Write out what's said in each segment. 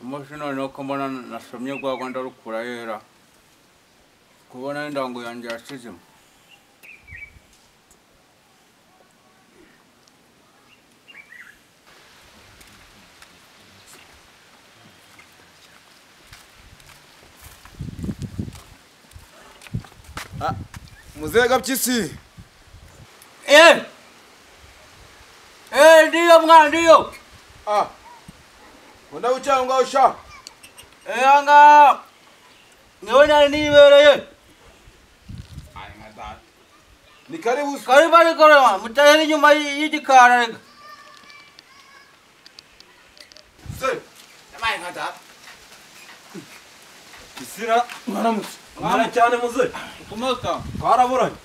Umushino no kombona nasomye kwa kwanda rukura yera. Kubona indango yanje yashizemo. Muzee Gapyisi. Ndiyo mwana ndiyo. Wenda uchanga usha. Anga. Ngeona nibereye. Ai ngada. Ni karibu. Karibu ari korema, mutaheri nyuma y'igikara rega. Se. Mai ngada. Kisira mwaramutse. Mwana cyane muze. Kumoka. Twaraburanye.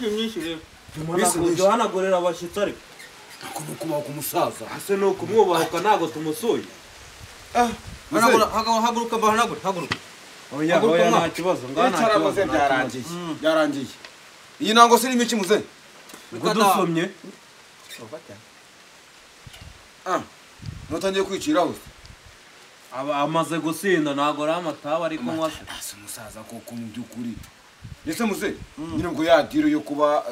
Myinshi rero. Duhanagurira abashyitsi ariko. Kuba ku musaza. Ase no kumwubahuka ntago tumusuye. Haguruka bahanagura, haguruka. Oya nta kibazo. Ngana muze byarangiye. Byarangiye. Iyi nango siri miki muze. Gudusomye. Notangiye kwicira hose. Amaze gusinda ntago ramatawa ariko mwase. Ase musaza koko mu byukuri. Ndetse muze nyine ngo yadiro yo kuba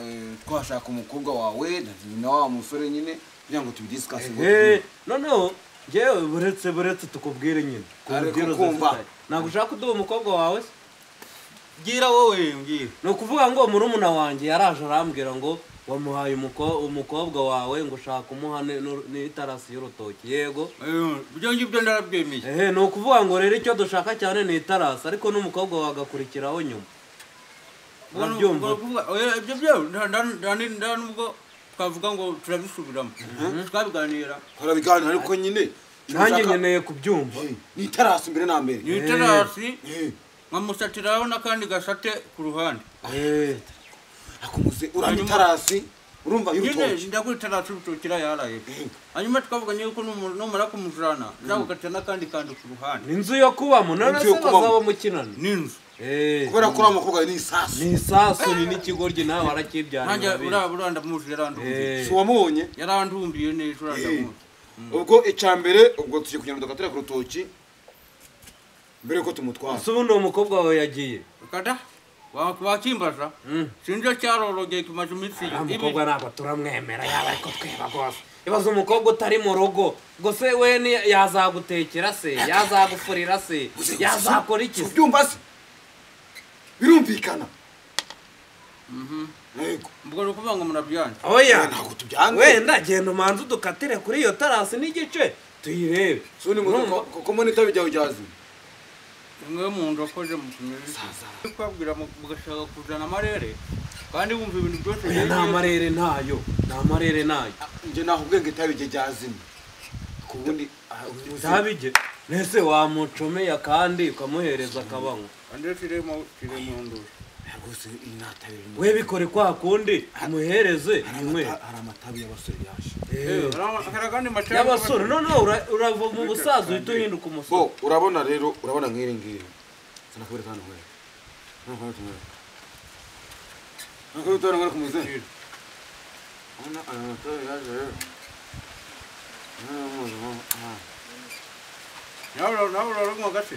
twashaka umukobwa wawe na wa musore nyine kugira ngo tubidiscuss noneho jewe buretse tukubwire nyine ntabwo ushaka kuduha umukobwa wawe gira wowe ngira no kuvuga ngo murumuna wanjye yaraje arambwira ngo wamuhaye umukobwa wawe ngo ushaka umuha n'itarasi y'urutoki yego byo ngibyo ndarabyemeye no kuvuga ngo rero icyo dushaka cyane ni itarasi ariko n'umukobwa wagakurikiraho nyuma Ibyo nubwo twavuga ngo turabisubiramo twabiganira ariko nyine nanjye nkeneye kubyumva ni itarasi mbere na mbere ni itarasi nkamusatiraho n'akandi gasate ku ruhande akumuze uranye itarasi urumva y'urutoki ndagura itarasi y'urutoki yaraye hanyuma twavuga yuko numara kumujana ndagukata n'akandi kandi ku ruhande inzu yo kubamo none se bazaba mukinana n'inzu kubera ko amakobwa ni isasu ni n'ikigoryi nawe arakibyana nanjye uranda muje yarandumbiye si wamubonye yarandumbiye neza uranda muje ubwo icambere ubwo tuje kugira ngo dukatira ku rutoki mbere ko tumutwara se ubundi uwo mukobwa wawe yagiye kada wakimbaza sinje cyarorogeye kimaze iminsi umukobwa ntabwo turamwemera yaba ariko tweba rwose ibaze umukobwa utari mu rugo ngo se we yazagutekera se yazagufurira se yazakora iki byumva se birumvikana yego mbwo rukuvuga ngo murabyanje oya ntabwo tubyanze wenda genda umanze udukatire kuri iyo tarasi n'igice tuyirebe so ni ko monita bijya ujazi mwe mu ndokoje mu kimeze kwabwira mugashaka kujana amarere kandi wumva ibintu byose nta marere nayo nje naho ubwenge tabije jazimye kubundi tabije nese wamucomeye kandi ukamuhereza akabanywa ande tiremo nduru rwose inatabire we bikore kwa kundi umuhereze imwe hari amatabi y'abasore yaje haragandi matari y'abasore none urava mu busaza uhita uhinduka umusore urabona rero urabona nk'iri ngiri sana kubera kandi nkwe nako tutara kumuze ana amatabi yaje nabura ngo gace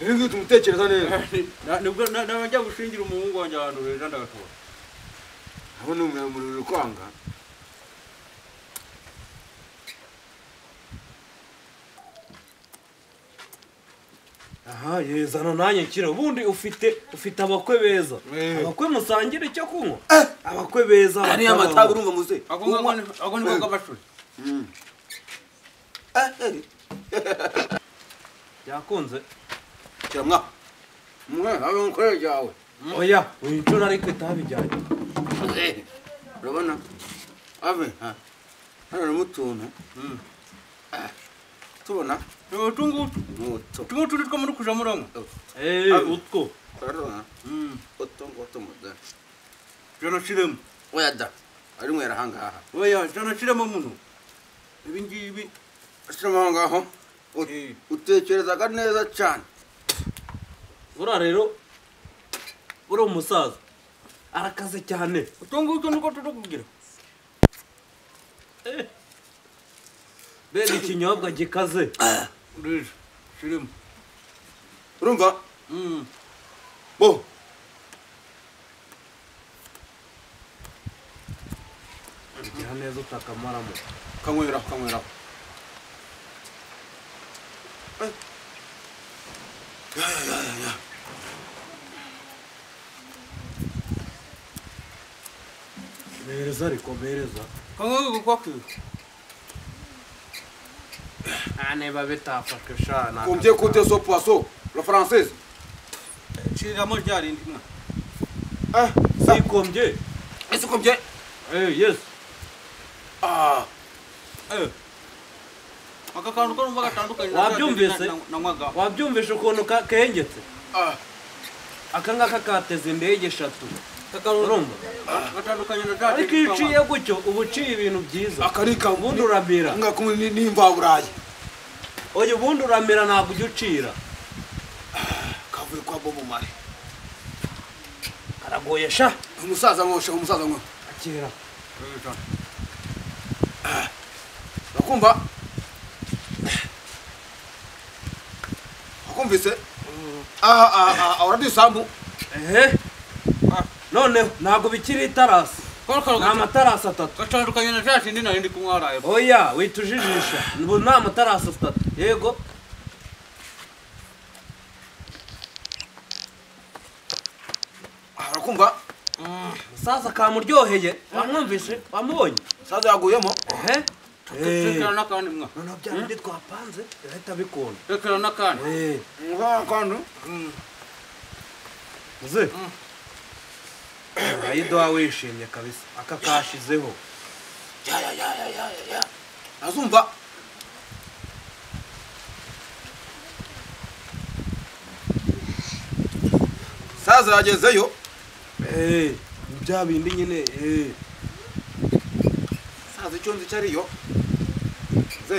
Ringi tumutekereza neza. Nibwo nabajya gushingira umuhungu wanjye ahantu rero ndagatora. Abo ni umuriro kwanga. Aha yezana nanjye kira ubundi ufite abakwe beza. Abakwe musangira icyo kunywa. Abakwe beza. Ari amatabi urumva muze. Ago ni bw'abashuri. Yakunze. Cyamwa. Abe nkore yawe. Oya, uyicura ariko itabijyanye. Urabona? Abe hano mutuna. Tubona? Tungutu two muri kuja murongo. Utwo. Urabona? Otongo tomoda. Jono shiremo. Oya da. Ari mwera hangaha. Oya, jono shiremo muno. Ibi ngibi ashiramo hangaho. Utekerezaga neza cyane. Ura rero uri umusaza arakaze cyane utungutu niko tutukubwira Mbega ikinyobwa gikaze. Rije. Shirimo. urumva bo Gira neza utakamaramo. kanywera Mereza ariko mereza. Kango kwaki. Niba bitafashwe shana. combien coûte ce poisson la française Shiramo ryari ndimwe. Si combien? est-ce combien Yes. Aka kantu ko numva gatandukanye. Wabyumvise? Namwaga. Wabyumvishe ukuntu kengetse? Aka ngaka kateze indege 3. Urumva? Gatandukanye na data. Ariko iyo uciye gutyo uba uciye ibintu byiza. akarika Ubundi uramira. ngakumwe nimva burayi Oya ubundi uramira ntabwo ujya ucira. kavuye kwa bobo mare Karagoye sha. umusaza mwo Akira. nakumva akumvise uradisambu None ntabwo bikiri itarasi. Ni amatarasi 3. Gatandukanye na data ndi nari ndi kumwaraye. Oya witujijisha. Ubu ni amatarasi 3. Yego. arakumva Musaza kamuryoheye. Wamwumvise? Wamubonye? saza yaguyemo Tekera nakandi mwa. None byandi twapanze leta bikunda. Tekera nakandi. kandi Muze. Ayidoa wishimye kabisa. Aka kashizeho. azumva saza yagezeyo Bya bindi nyine saza icyo nzi cyariyo ze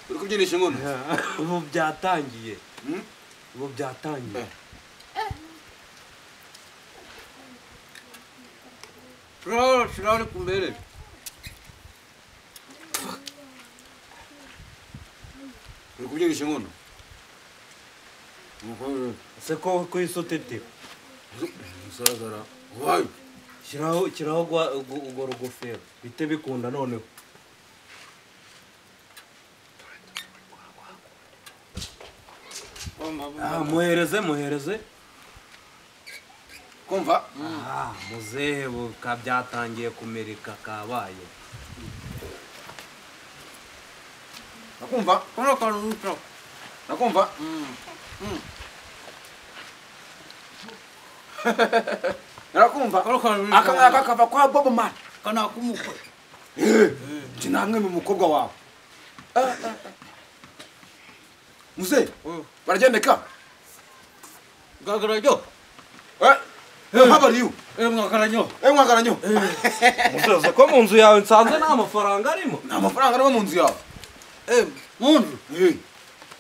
uri kubyinisha inkono ubu byatangiye. Ubu byatangiye. Shirari kumbere. uri kubyinisha inkono Se ko kwisotete. musazara wayo Kiraho gwa rugofero. Bite bikunda noneho. Muhereze. kumva Muzehe byatangiye kumerika kabaye. nakumva Kono kantu muto. nakumva nakumva Kono kantu. aka kava kwa bobo man Kana kumukwe. namwe mu mukobwa wawe muze baragendeka Gagarajo. how are you Mwakaranyo. mwagaranyo Musaza ko mu nzu yawe nsanze nta mafaranga arimo. nta mafaranga arimo mu nzu yawe Mundu.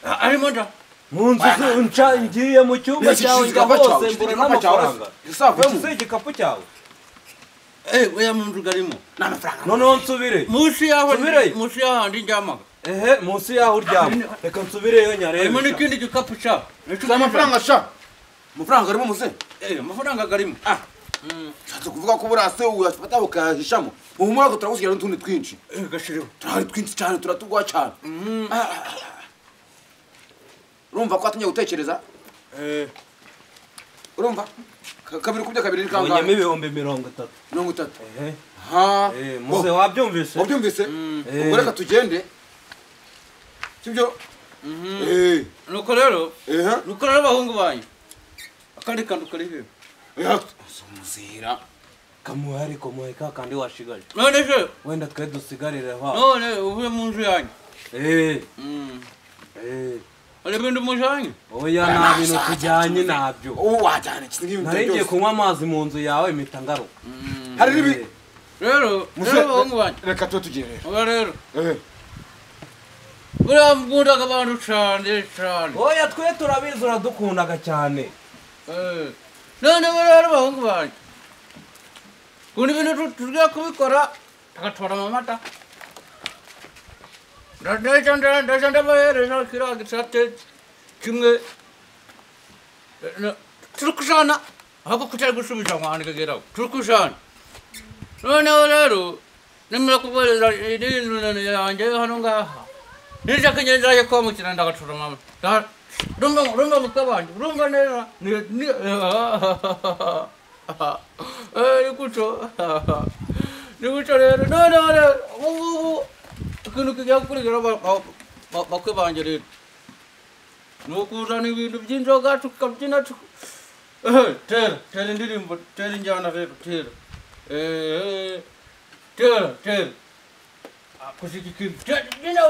Arimo nda. Mu nzu ngiye mu cyumba cyawe njya hose mbura n'amafaranga. Ese igikapu cyawe? Oya mundu garimo. nta mafaranga Noneho nsubire. Musi yaho. Subirayo. Musi yaho ndi njamaga. Munsi yaho uryama. Reka nsubireyo nyarebe. Arimo n'ikindi gikapu cyaho. nta amafaranga sha amafaranga arimo muze Amafaranga garimo. nshatse kuvuga ko burase uyafata ukayahishamo mu mwaka turagusigira n'utundi twinshi Gashiriho. turahari twinshi cyane turatugwa cyane urumva ko watumye gutekereza urumva kabiri kubya kabiri ni kangahe Abonyemo ibihumbi 30. 30 ha Muze wabyumvise? wabyumvise ubwo reka tugende sibyo Nuko rero bahungu banyu. Akandi kantu kari he? muzira Kamuhe ariko muhe ka kandi washigaje. None se. Wenda twe dusigarire ha. None uvuye mu nzu yanyu. Ari bintu mujanye? Oya nta bintu tujyanye nabyo. wajyana kintu Naringiye kunywa amazi mu nzu yawe mpita ngaruka. hari nibi Rero bahungu banyu. reka tuba tugiye rero Oya rero. Buriya mkundaga abantu cane. Oya twe turabizi uradukundaga cyane. None rero bahungu banyu. ubundi ibintu tugiye kubikora tugatwara amamata ndaje ndabahereza kiriya gisate kimwe turi kujana ahubwo kutari gusubiza mwandika geraho turi kujana noneho rero nimara kubohereza ibintu yanjye hano ngaha nija kugenda nje kwamukira ndagatura mama rumba mukabanje rumba neza nikuco rero noneho ubu ikintu kijya gukurikira bakwe banje rero ni ukuzana ibintu by'inzoga tukabyina tera indirimbo tera injyana rero tera kusiki ikintu tera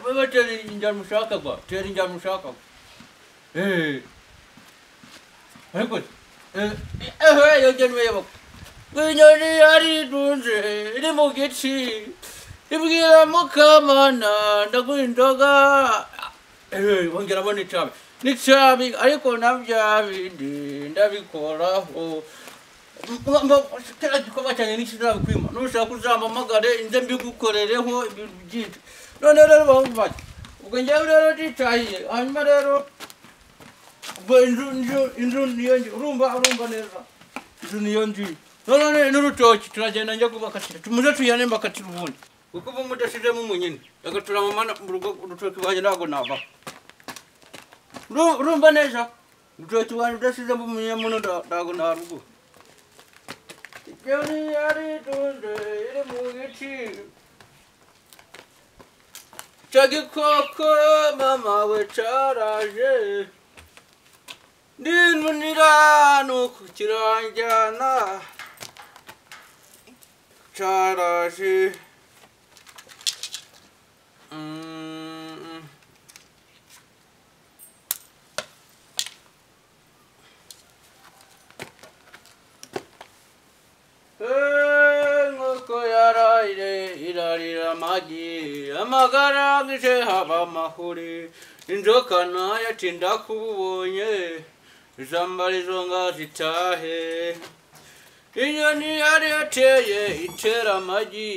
wewe tera injyana mushaka kwa tera injyana mushaka ariko yogene yebo kwinyoni yaridunze iri mu giti ibwira mukamana ndaguhindoga bongera bona n'icabi ariko navyabindi ndabikoraho kera gikorwa cyane n'ikinabikwima nushaka uzampamagare inze mbigukorereho ibintu byinshi none rero bamufata ubwo njyewe rero nditahiye hanyuma rero inzu niyo nzi urumva neza inzu niyo nzi none n'urutoki turagenda njya kubakatira tumuze tuyane mbakatira ubundi kuko ubu mudashizemo umunyine agatura mama mu rugo urutoki rwanjye ntabwo nava urumva neza urutoki rwanjye udashizemo umunyamuno ntabwo narugo ibyoni yaridunze iri mu giti cya gikoko mama we caraje ndinunira nuko kiranjyana caraje nk'uko yaraye irarira amagi amagara ngije haba amahuri inzoka nayo ati ndakubonye izambarizo nga zitahe inyoni yari yateye itera amagi